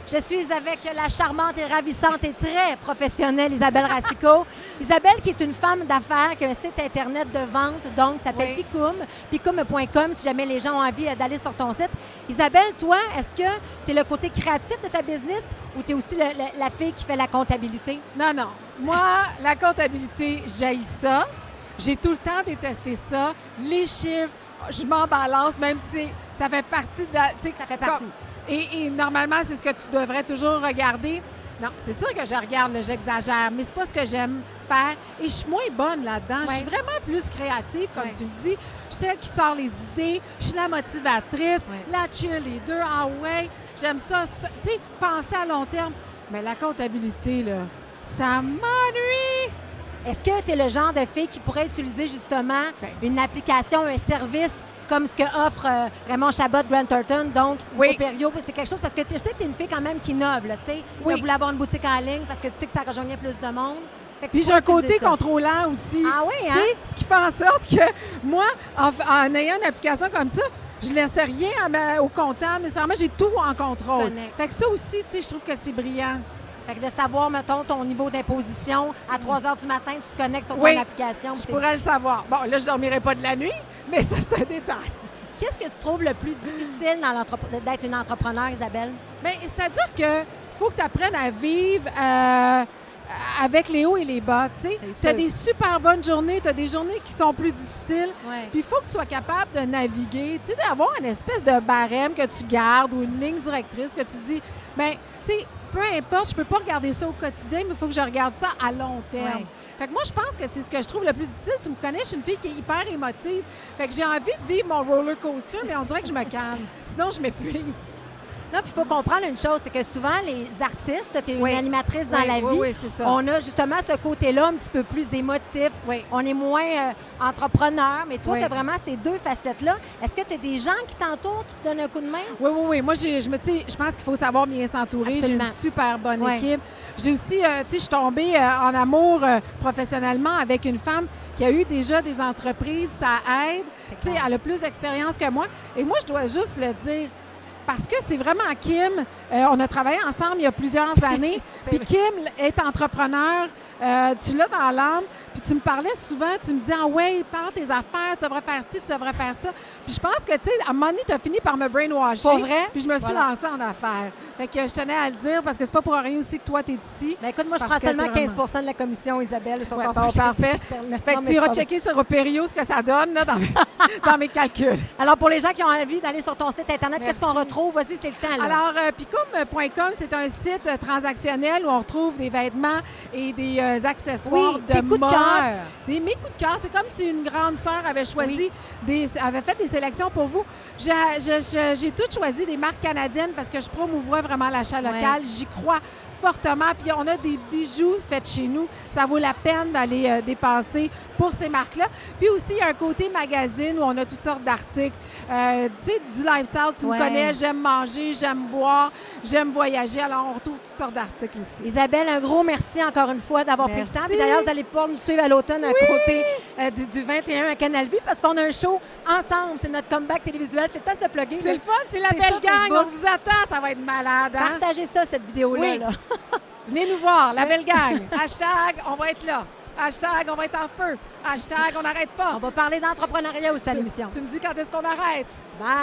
Je suis avec la charmante et ravissante et très professionnelle Isabelle Racicot. Isabelle qui est une femme d'affaires qui a un site Internet de vente, donc ça s'appelle Picoum, picoum.com si jamais les gens ont envie d'aller sur ton site. Isabelle, toi, est-ce que tu es le côté créatif de ta business ou tu es aussi la fille qui fait la comptabilité? Non, non. Moi, la comptabilité, j'haïs ça. J'ai tout le temps détesté ça. Les chiffres, je m'en balance, même si ça fait partie de la... Ça fait partie. Et normalement, c'est ce que tu devrais toujours regarder. Non, c'est sûr que je regarde, j'exagère, mais c'est pas ce que j'aime faire. Et je suis moins bonne là-dedans. Je suis vraiment plus créative, comme tu le dis. Je suis celle qui sort les idées. Je suis la motivatrice, la cheerleader. Ah ouais, j'aime ça. Tu sais, penser à long terme. Mais la comptabilité, là, ça m'ennuie. Est-ce que tu es le genre de fille qui pourrait utiliser justement une application, un service comme ce que offre Raymond Chabot, Grant Thornton, donc Opério? C'est quelque chose parce que tu sais que tu es une fille quand même qui innove, tu sais. Tu voulu avoir une boutique en ligne parce que tu sais que ça rejoignait plus de monde. Puis j'ai un côté contrôlant aussi. Ah oui, hein? Tu sais, ce qui fait en sorte que moi, en ayant une application comme ça, je ne laisse rien au comptable. Nécessairement, j'ai tout en contrôle. Fait que ça aussi, tu sais, je trouve que c'est brillant. Fait que de savoir, mettons, ton niveau d'imposition, à 3 heures du matin, tu te connectes sur ton application. Je pourrais le savoir. Bon, là, je ne dormirai pas de la nuit, mais ça, c'est un détail. Qu'est-ce que tu trouves le plus difficile d'être une entrepreneur, Isabelle? Bien, c'est-à-dire que faut que tu apprennes à vivre avec les hauts et les bas, tu sais. Tu as des super bonnes journées, tu as des journées qui sont plus difficiles. Puis il faut que tu sois capable de naviguer, tu sais, d'avoir une espèce de barème que tu gardes ou une ligne directrice que tu dis, bien, tu sais, peu importe, je peux pas regarder ça au quotidien, mais il faut que je regarde ça à long terme. Fait que moi, je pense que c'est ce que je trouve le plus difficile. Tu me connais, je suis une fille qui est hyper émotive. Fait que j'ai envie de vivre mon roller coaster, mais on dirait que je me calme. Sinon, je m'épuise. Non, puis il faut comprendre une chose, c'est que souvent, les artistes, tu es une animatrice dans la vie, c'est ça. On a justement ce côté-là un petit peu plus émotif. On est moins entrepreneur, mais toi, tu as vraiment ces deux facettes-là. Est-ce que tu as des gens qui t'entourent, qui te donnent un coup de main? Oui. Moi, je pense qu'il faut savoir bien s'entourer. J'ai une super bonne équipe. J'ai aussi, tu sais, je suis tombée en amour professionnellement avec une femme qui a eu déjà des entreprises. Ça aide. Tu sais, elle a plus d'expérience que moi. Et moi, je dois juste le dire, parce que c'est vraiment Kim. On a travaillé ensemble il y a plusieurs années. Puis Kim est entrepreneur. Tu l'as dans l'âme. Puis tu me parlais souvent, tu me disais, ah ouais, parle tes affaires, tu devrais faire ci, tu devrais faire ça. Puis je pense que, tu sais, à un moment donné, tu as fini par me brainwasher. Pour vrai? Puis je me suis lancée en affaires. Fait que je tenais à le dire parce que c'est pas pour rien aussi que toi, tu es ici. Bien, écoute, moi, je prends seulement 15 de la commission, Isabelle, sur ton parfait. Fait que tu iras checker sur Opério ce que ça donne là, dans mes calculs. Alors, pour les gens qui ont envie d'aller sur ton site Internet, qu'est-ce qu'on retrouve? Vas-y, c'est le temps. Là. Alors, picoum.com, c'est un site transactionnel où on retrouve des vêtements et des accessoires de mode. Coups de cœur. Mes coups de cœur. C'est comme si une grande sœur avait choisi, avait fait des sélections pour vous. J'ai toutes choisi des marques canadiennes parce que je promouvois vraiment l'achat local. J'y crois fortement. Puis on a des bijoux faits chez nous. Ça vaut la peine d'aller dépenser pour ces marques-là. Puis aussi, il y a un côté magazine où on a toutes sortes d'articles. Tu sais, du lifestyle, tu me connais, j'aime manger, j'aime boire, j'aime voyager. Alors, on retrouve toutes sortes d'articles aussi. Isabelle, un gros merci encore une fois d'avoir pris le temps. Puis d'ailleurs, vous allez pouvoir nous suivre à l'automne à côté du 21 à Canal Vie parce qu'on a un show ensemble. C'est notre comeback télévisuel. C'est le temps de se plugger. C'est le fun, c'est la belle gang. On vous attend, ça va être malade. Hein? Partagez ça, cette vidéo-là. Là. Venez nous voir, la belle gang. Hashtag, on va être là. Hashtag, on va être en feu. Hashtag, on n'arrête pas. On va parler d'entrepreneuriat aussi à l'émission. Tu me dis quand est-ce qu'on arrête? Bye.